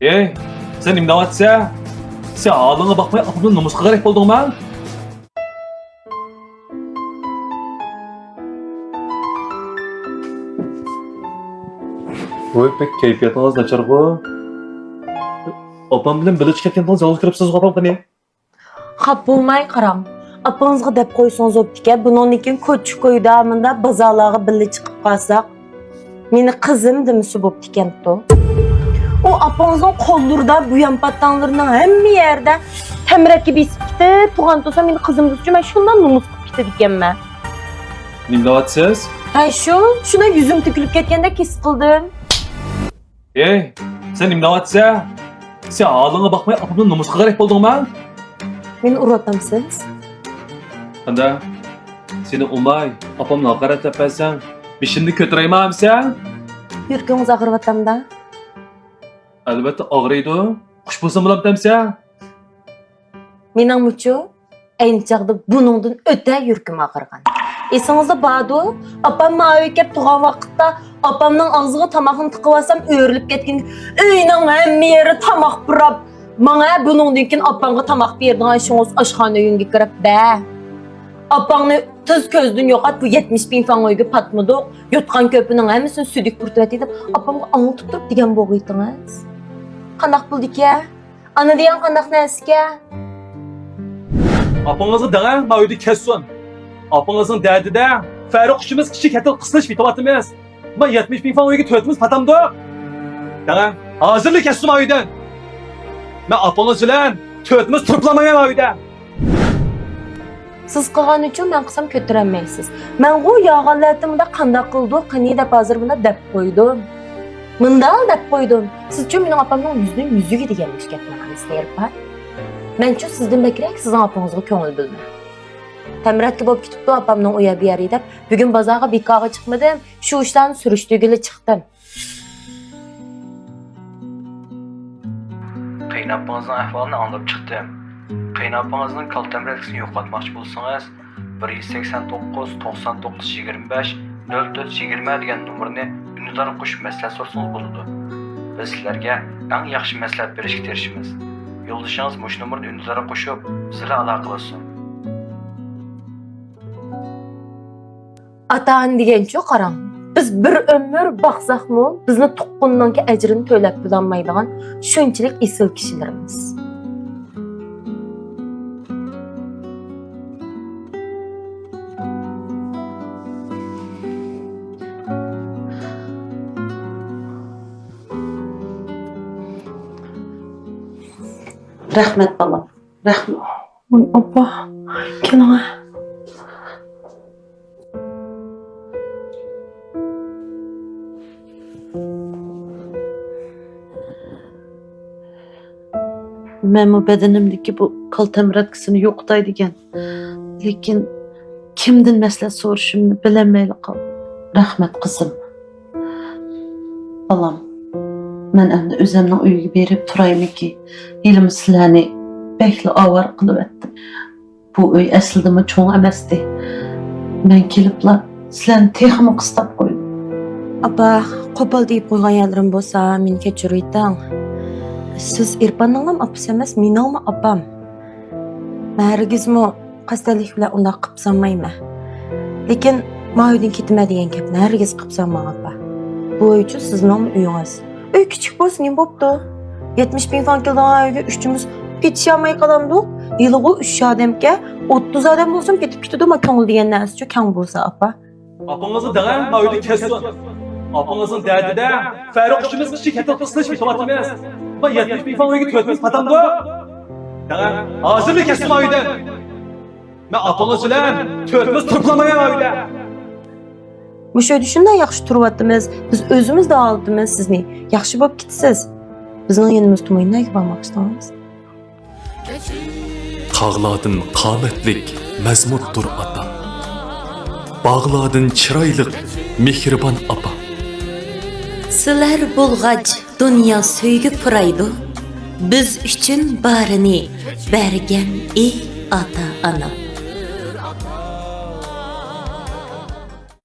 Ey, sen imdavatsa, sen ağlığına bakmaya apamın namusqa garip oldun mu? Voy, pek keyfiyatiniz nachar bu. Opam bilan birga ketgandingiz, yolg'iz kiribsiz opam qani? Xap bo'lmay qaram. Apangizga deb qo'ysangiz bo'pti-ku. Buningkin ko'ch ko'yda menda bozorlarga birga chiqib qolsak, meni qizim demisi bo'pti ekan-ku. O apangizning qo'llarida bu yampattanlarning hamma yerda tamrakka besib ketib, turgan bo'lsa meni qizim uchun men shundan numus qilib ketadi ekanman. Imdavatsiz? Ha shuna yuzim to'kilib ketganda his qildim. Ey, sen imdavatsa, sen ağlığına bakmaya apamın namusqa garip oldun mu? Meni uratamsiz? Qanda, seni umay, apamni haqorat qilsan, beshimni ko'taraymansan? Yurgingiz og'rivatamda. Albatta og'riydi. Xush bo'lsam bo'lamtamsan? Mening muchu ayni chaqda buningdan o'ta yurgim og'irgan. Esingizda bordu, opam mavi kelib turgan vaqtda opamning og'ziga tomoqni tiqib olsam o'rilib ketgan. Uyning hamma yeri tomoq burab, menga buningdan keyin opamga tomoq berdigan ishingiz oshxona uyinga kirib da. Opangni tuz ko'zdan yo'qot, bu 70 bin fan uyga patmadi. Yotgan ko'pining hammasini sudik purtib deb opamga anglitib turib degan bo'g'iytingiz. Qanaq bo'ldi-ki? Ana degan qanaq narsa? Apangızı dana, ma uyda kessin. Apangızın derdide, Faruk işimiz kichik katil qisilish bitavatimiz. Ma 70 bin fan uyga to'yatimiz patamdi. Dana, hozirlik kessin ma uydan. Ma apangız bilan to'yatimiz turplamagan ma uyda. Siz qilgan uchun men qilsam ko'tarolmaysiz. Men bu yog'onlatimda qanday qildi, qani deb hozir buni deb qo'ydim. Mundal deb qo'ydim. Siz uchun mening opamning yuzining yuziga degan ish ketmagan istayapman. Men-chi sizdan bekrak sizning opangizga ko'ngil bilmay. Tamratga bo'lib ketibdi opamning uya bu yeri deb, bugun bozorga bekorga chiqmadim, shu ishdan surishtirgili chiqdim. Qaynopangizning ahvolini anglab chiqdim. Qaynopangizning kaltamraksini yo'qotmoqchi bo'lsangiz, 189 99 25 04 20 degan nomerni unutlarga qo'shib maslahat so'rasangiz bo'ladi. Biz sizlarga eng yaxshi maslahat berishga tirishamiz. Yo'ldoshingiz mush nomerni unutlarga qo'shib, bizlar aloqa qilsin. Atan degancha qarang. Biz bir ömür baxsaqmı, bizni tuqqundanki ajrini to'lab bilolmaydigan shunchalik esil kishilarimiz. Rahmet balam, rahmet. Oy opa, kelin. Men bu bedenimdeki bu kaltemrat kısını yoktay degen. Lekin kimden maslahat soruşumni bilemeyli kaldım. Rahmet kızım. Balam, men endi özümden uygu berip turayım ki, elim silahını bekli avar kılıp ettim. Bu uy aslında çoğun emesti. Men kelipla silahını teximi kıstap koydum. Apa, qo'pol deyib qo'ygan yerlarim bo'lsa, meni kechiring. Siz Irfanning opasi emas, mening opam. Men hargizmi qasdalik bilan undaq qilib sanmayman. Lekin Mavidan ketma degan gapni hargiz qilib sanmang opa. Bu uchun sizning uyingiz. Uy kichik bo'lsin, nima bo'pti? 70 bin fan kelgan uyga uchimiz ketisholmay qolamdik. Yiliga 3 odamga 30 odam bo'lsin ketib ketadi, men ko'ngil degan narsa kang bo'lsa opa. Apangızı dana, ma uyda kessin. Apangızın derdide, Faruk işimiz kichik katil qisilish bitavatimiz. Ma 70 bin fan uyga to'yatimiz patamdi. Dana, hozirlik kessin ma uydan. Men apangız bilan to'yatimiz turplamagan ma uyda. Bu şöyle shunday yaxshi turyapmiz. Biz o'zimiz de aldimiz sizni. Yaxshi bo'lib ketasiz. Bizning yenimiz tumaynaga bormoqchimiz. Qağladın qametlik mazmuttur ata. Bağladın chiroyliq mehribon apa. Sizlar bo'lg'ach dunyo so'ygi puraydi. Biz uchun barini bergan ey ota-onam.